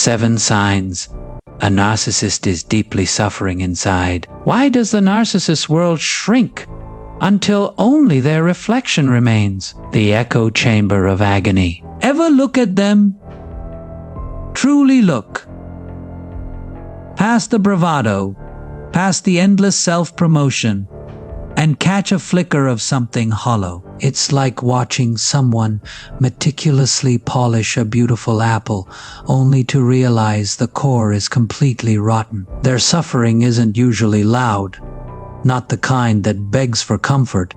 7 signs a narcissist is deeply suffering inside. Why does the narcissist world shrink until only their reflection remains? The echo chamber of agony. Ever look at them? Truly look. Past the bravado, past the endless self-promotion, and catch a flicker of something hollow. It's like watching someone meticulously polish a beautiful apple, only to realize the core is completely rotten. Their suffering isn't usually loud, not the kind that begs for comfort.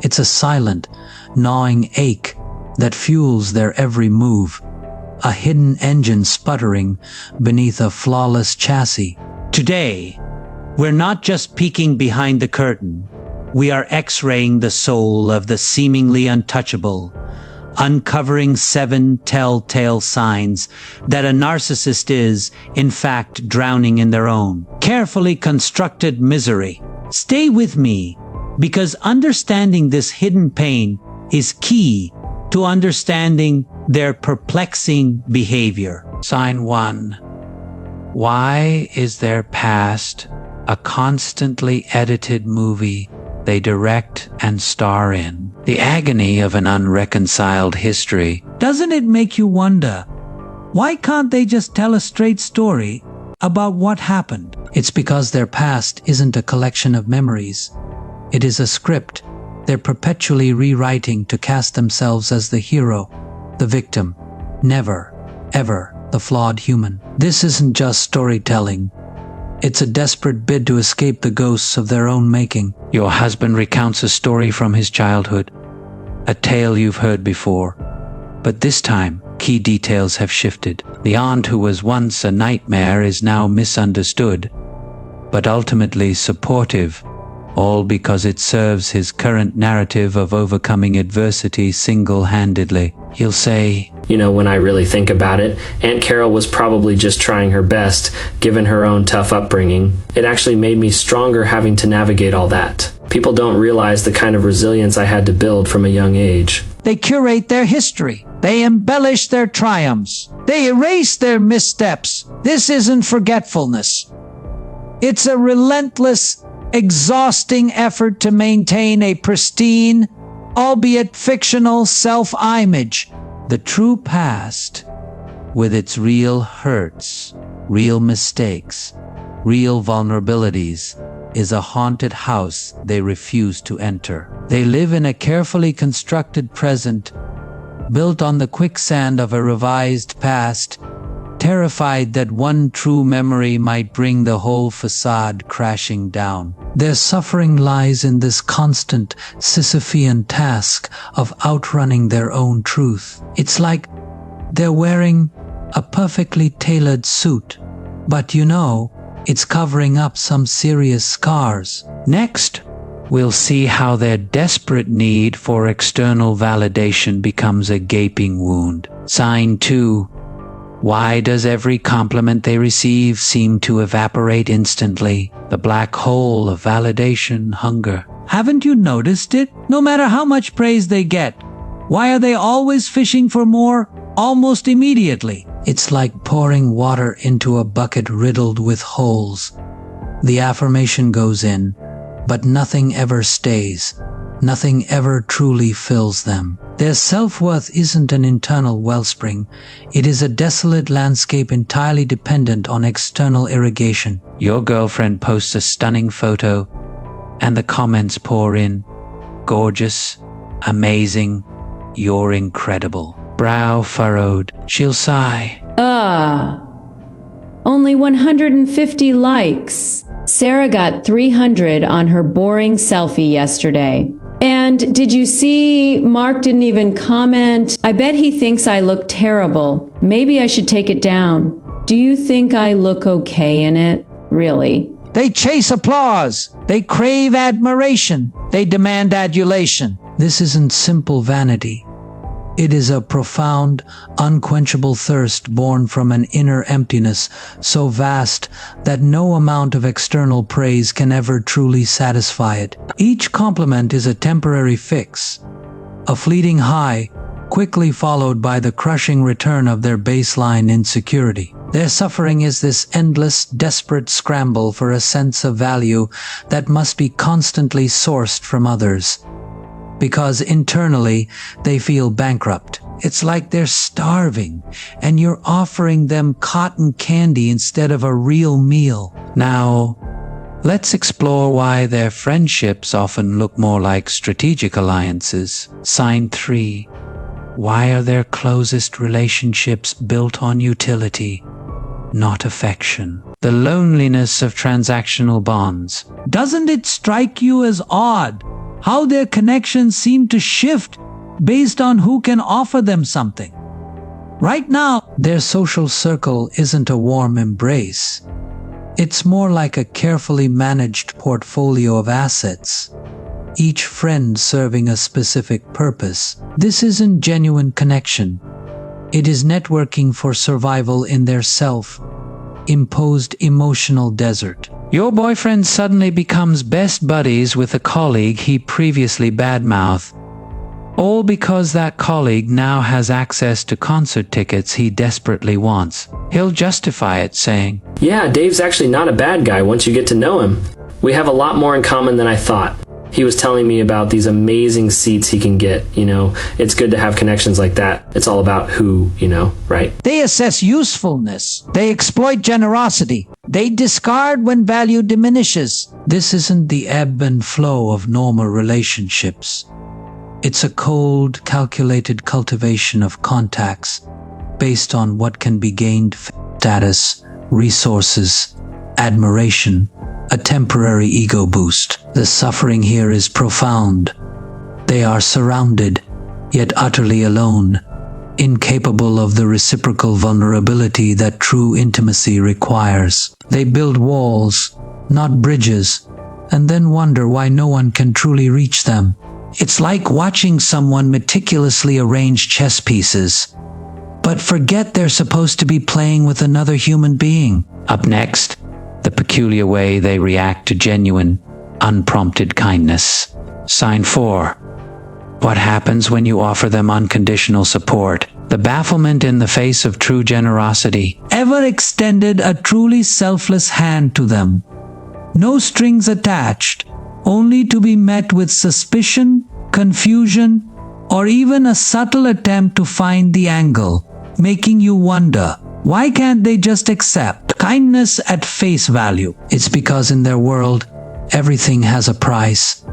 It's a silent, gnawing ache that fuels their every move, a hidden engine sputtering beneath a flawless chassis. Today, we're not just peeking behind the curtain. We are X-raying the soul of the seemingly untouchable, uncovering 7 telltale signs that a narcissist is, in fact, drowning in their own carefully constructed misery. Stay with me, because understanding this hidden pain is key to understanding their perplexing behavior. Sign 1. Why is their past a constantly edited movie they direct and star in? The agony of an unreconciled history. Doesn't it make you wonder, why can't they just tell a straight story about what happened? It's because their past isn't a collection of memories. It is a script they're perpetually rewriting to cast themselves as the hero, the victim, never, ever the flawed human. This isn't just storytelling. It's a desperate bid to escape the ghosts of their own making. Your husband recounts a story from his childhood, a tale you've heard before. But this time, key details have shifted. The aunt who was once a nightmare is now misunderstood, but ultimately supportive, all because it serves his current narrative of overcoming adversity single-handedly. He'll say, "You know, when I really think about it, Aunt Carol was probably just trying her best, given her own tough upbringing. It actually made me stronger having to navigate all that. People don't realize the kind of resilience I had to build from a young age." They curate their history. They embellish their triumphs. They erase their missteps. This isn't forgetfulness. It's a relentless, exhausting effort to maintain a pristine, albeit fictional, self-image. The true past, with its real hurts, real mistakes, real vulnerabilities, is a haunted house they refuse to enter. They live in a carefully constructed present, built on the quicksand of a revised past, terrified that one true memory might bring the whole facade crashing down. Their suffering lies in this constant Sisyphean task of outrunning their own truth. It's like they're wearing a perfectly tailored suit, but it's covering up some serious scars. Next, we'll see how their desperate need for external validation becomes a gaping wound. Sign 2. Why does every compliment they receive seem to evaporate instantly? The black hole of validation hunger. Haven't you noticed it? No matter how much praise they get, why are they always fishing for more almost immediately? It's like pouring water into a bucket riddled with holes. The affirmation goes in, but nothing ever stays. Nothing ever truly fills them. Their self-worth isn't an internal wellspring. It is a desolate landscape entirely dependent on external irrigation. Your girlfriend posts a stunning photo, and the comments pour in. Gorgeous, amazing, you're incredible. Brow furrowed, she'll sigh. Only 150 likes. Sarah got 300 on her boring selfie yesterday. And did you see Mark didn't even comment? I bet he thinks I look terrible. Maybe I should take it down. Do you think I look okay in it? Really? They chase applause. They crave admiration. They demand adulation. This isn't simple vanity. It is a profound, unquenchable thirst born from an inner emptiness so vast that no amount of external praise can ever truly satisfy it. Each compliment is a temporary fix, a fleeting high, quickly followed by the crushing return of their baseline insecurity. Their suffering is this endless, desperate scramble for a sense of value that must be constantly sourced from others. Because internally, they feel bankrupt. It's like they're starving, and you're offering them cotton candy instead of a real meal. Now, let's explore why their friendships often look more like strategic alliances. Sign 3. Why are their closest relationships built on utility, not affection? The loneliness of transactional bonds. Doesn't it strike you as odd how their connections seem to shift based on who can offer them something? Right now, their social circle isn't a warm embrace. It's more like a carefully managed portfolio of assets, each friend serving a specific purpose. This isn't genuine connection. It is networking for survival in their self-imposed emotional desert. Your boyfriend suddenly becomes best buddies with a colleague he previously badmouthed, all because that colleague now has access to concert tickets he desperately wants. He'll justify it, saying, "Yeah, Dave's actually not a bad guy once you get to know him. We have a lot more in common than I thought. He was telling me about these amazing seats he can get. It's good to have connections like that. It's all about who, right?" They assess usefulness. They exploit generosity. They discard when value diminishes. This isn't the ebb and flow of normal relationships. It's a cold, calculated cultivation of contacts based on what can be gained: status, resources, admiration, a temporary ego boost. The suffering here is profound. They are surrounded, yet utterly alone, incapable of the reciprocal vulnerability that true intimacy requires. They build walls, not bridges, and then wonder why no one can truly reach them. It's like watching someone meticulously arrange chess pieces, but forget they're supposed to be playing with another human being. Up next, the peculiar way they react to genuine, unprompted kindness. Sign 4. What happens when you offer them unconditional support? The bafflement in the face of true generosity. Ever extended a truly selfless hand to them? No strings attached, only to be met with suspicion, confusion, or even a subtle attempt to find the angle, making you wonder, why can't they just accept kindness at face value? It's because in their world, everything has a price.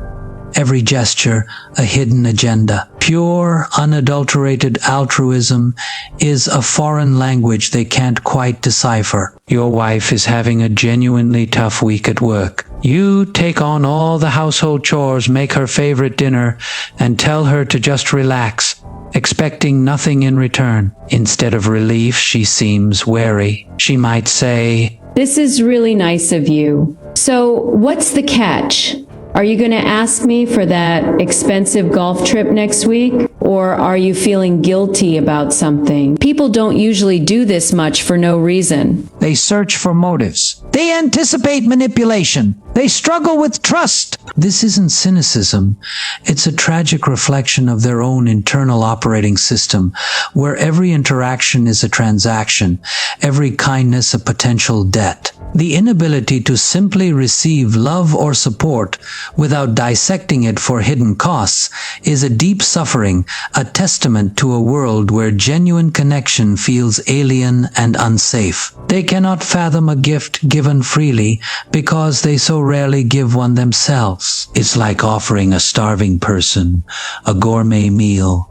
Every gesture, a hidden agenda. Pure, unadulterated altruism is a foreign language they can't quite decipher. Your wife is having a genuinely tough week at work. You take on all the household chores, make her favorite dinner, and tell her to just relax, expecting nothing in return. Instead of relief, she seems wary. She might say, "This is really nice of you. So what's the catch? Are you going to ask me for that expensive golf trip next week? Or are you feeling guilty about something?" People don't usually do this much for no reason. They search for motives. They anticipate manipulation. They struggle with trust. This isn't cynicism. It's a tragic reflection of their own internal operating system, where every interaction is a transaction, every kindness a potential debt. The inability to simply receive love or support without dissecting it for hidden costs is a deep suffering, a testament to a world where genuine connection feels alien and unsafe. They cannot fathom a gift given freely because they so rarely give one themselves. It's like offering a starving person a gourmet meal,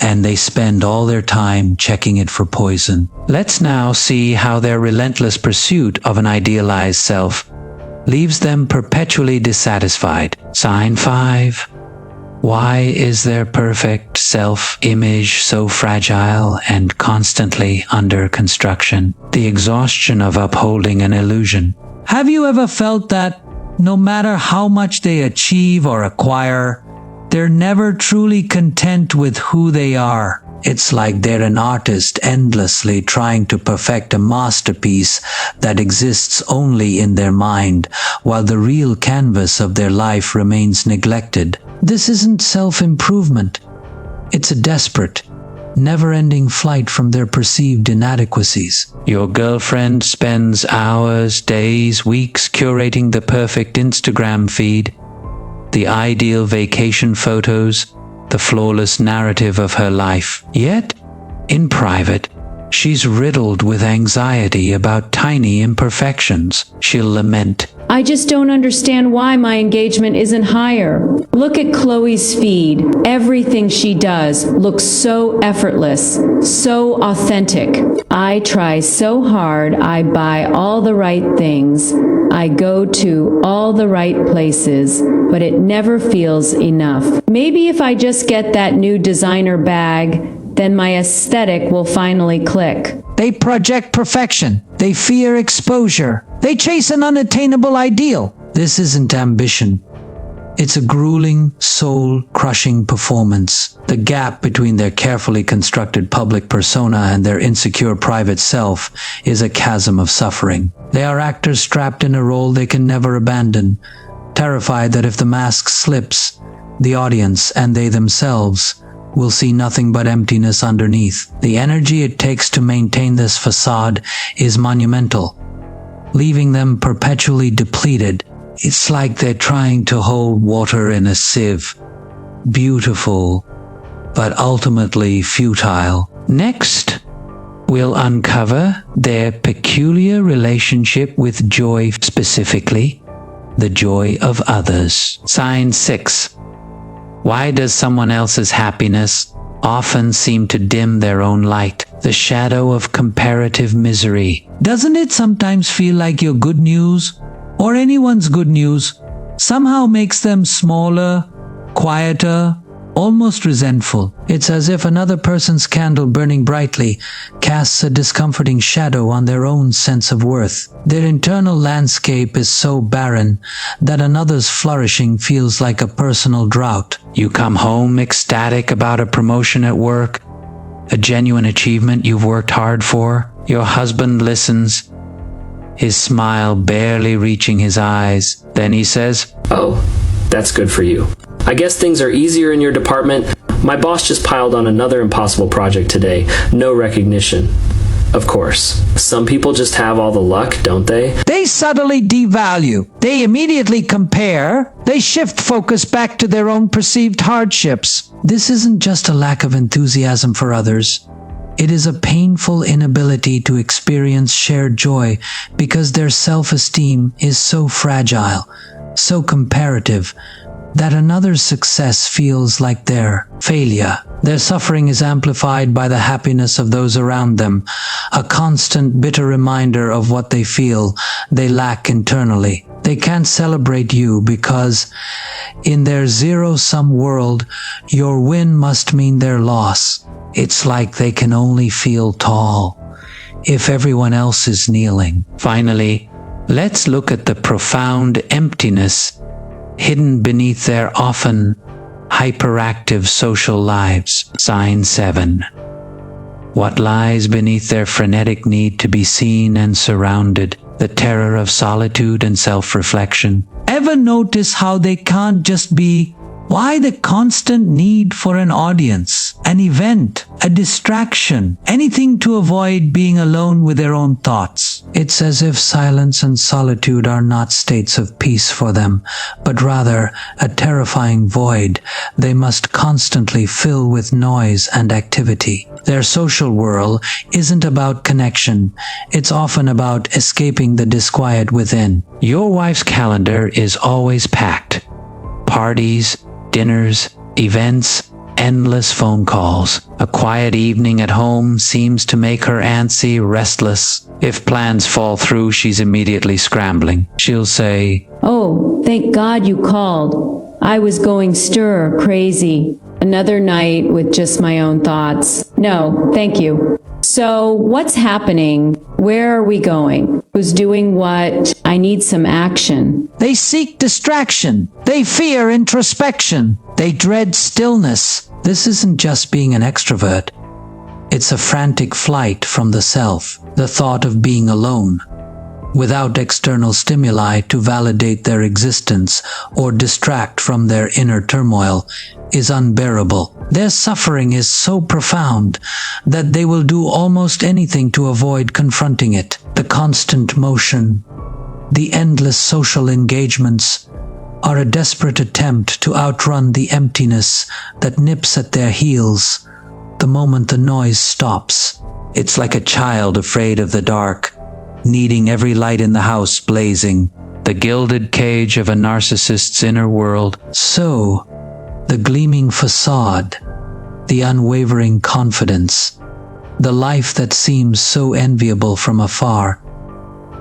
and they spend all their time checking it for poison. Let's now see how their relentless pursuit of an idealized self leaves them perpetually dissatisfied. Sign 5. Why is their perfect self-image so fragile and constantly under construction? The exhaustion of upholding an illusion. Have you ever felt that no matter how much they achieve or acquire, they're never truly content with who they are? It's like they're an artist endlessly trying to perfect a masterpiece that exists only in their mind, while the real canvas of their life remains neglected. This isn't self-improvement. It's a desperate, never-ending flight from their perceived inadequacies. Your girlfriend spends hours, days, weeks curating the perfect Instagram feed, the ideal vacation photos, the flawless narrative of her life. Yet, in private, she's riddled with anxiety about tiny imperfections. She'll lament, I just don't understand why my engagement isn't higher. Look at Chloe's feed. Everything she does looks so effortless, so authentic. I try so hard. I buy all the right things. I go to all the right places, but it never feels enough. Maybe if I just get that new designer bag, then my aesthetic will finally click. they project perfection. They fear exposure. They chase an unattainable ideal. This isn't ambition. It's a grueling, soul-crushing performance. The gap between their carefully constructed public persona and their insecure private self is a chasm of suffering. They are actors strapped in a role they can never abandon, terrified that if the mask slips, the audience and they themselves will see nothing but emptiness underneath. The energy it takes to maintain this facade is monumental, leaving them perpetually depleted. It's like they're trying to hold water in a sieve. Beautiful, but ultimately futile. Next, we'll uncover their peculiar relationship with joy, specifically the joy of others. Sign 6. Why does someone else's happiness often seem to dim their own light? The shadow of comparative misery. Doesn't it sometimes feel like your good news, or anyone's good news, somehow makes them smaller, quieter, almost resentful? It's as if another person's candle burning brightly casts a discomforting shadow on their own sense of worth. Their internal landscape is so barren that another's flourishing feels like a personal drought. You come home ecstatic about a promotion at work, a genuine achievement you've worked hard for. Your husband listens, his smile barely reaching his eyes. Then he says, "Oh, that's good for you. I guess things are easier in your department. My boss just piled on another impossible project today. No recognition." Of course, some people just have all the luck, don't they? They subtly devalue. They immediately compare. They shift focus back to their own perceived hardships. This isn't just a lack of enthusiasm for others. It is a painful inability to experience shared joy because their self-esteem is so fragile, so comparative, that another's success feels like their failure. Their suffering is amplified by the happiness of those around them, a constant bitter reminder of what they feel they lack internally. They can't celebrate you because in their zero-sum world, your win must mean their loss. It's like they can only feel tall if everyone else is kneeling. Finally, let's look at the profound emptiness hidden beneath their often hyperactive social lives. Sign 7. What lies beneath their frenetic need to be seen and surrounded? The terror of solitude and self-reflection. Ever notice how they can't just be? Why the constant need for an audience, an event, a distraction, anything to avoid being alone with their own thoughts? It's as if silence and solitude are not states of peace for them, but rather a terrifying void they must constantly fill with noise and activity. Their social world isn't about connection. It's often about escaping the disquiet within. Your wife's calendar is always packed. Parties, dinners, events, endless phone calls. A quiet evening at home seems to make her antsy, restless. If plans fall through, she's immediately scrambling. She'll say, Oh, thank God you called. I was going stir crazy. Another night with just my own thoughts. No, thank you. So what's happening? Where are we going? Who's doing what? I need some action. They seek distraction. They fear introspection. They dread stillness. This isn't just being an extrovert. It's a frantic flight from the self, the thought of being alone, without external stimuli to validate their existence or distract from their inner turmoil, is unbearable. Their suffering is so profound that they will do almost anything to avoid confronting it. The constant motion, the endless social engagements, are a desperate attempt to outrun the emptiness that nips at their heels the moment the noise stops. It's like a child afraid of the dark, needing every light in the house blazing. The gilded cage of a narcissist's inner world. So, the gleaming facade, the unwavering confidence, the life that seems so enviable from afar,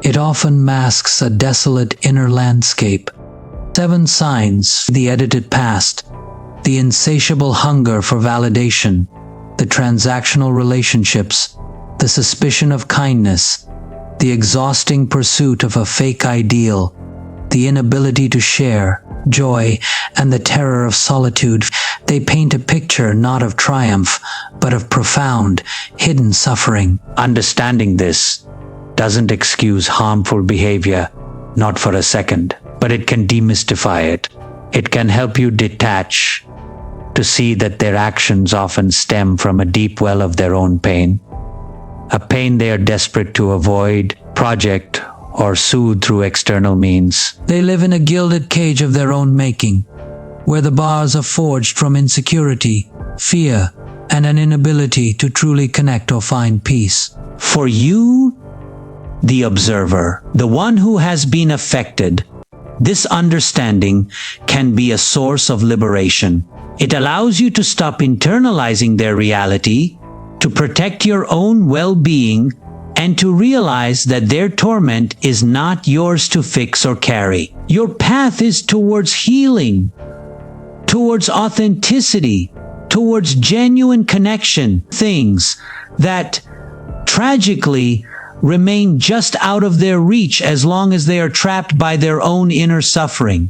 it often masks a desolate inner landscape. 7 signs: the edited past, the insatiable hunger for validation, the transactional relationships, the suspicion of kindness, the exhausting pursuit of a fake ideal, the inability to share, joy, and the terror of solitude. They paint a picture not of triumph, but of profound, hidden suffering. Understanding this doesn't excuse harmful behavior, not for a second, but it can demystify it. It can help you detach, to see that their actions often stem from a deep well of their own pain, a pain they are desperate to avoid, project, or soothe through external means. They live in a gilded cage of their own making, where the bars are forged from insecurity, fear, and an inability to truly connect or find peace. For you, the observer, the one who has been affected, this understanding can be a source of liberation. It allows you to stop internalizing their reality, to protect your own well-being, and to realize that their torment is not yours to fix or carry. Your path is towards healing, towards authenticity, towards genuine connection, things that tragically remain just out of their reach as long as they are trapped by their own inner suffering.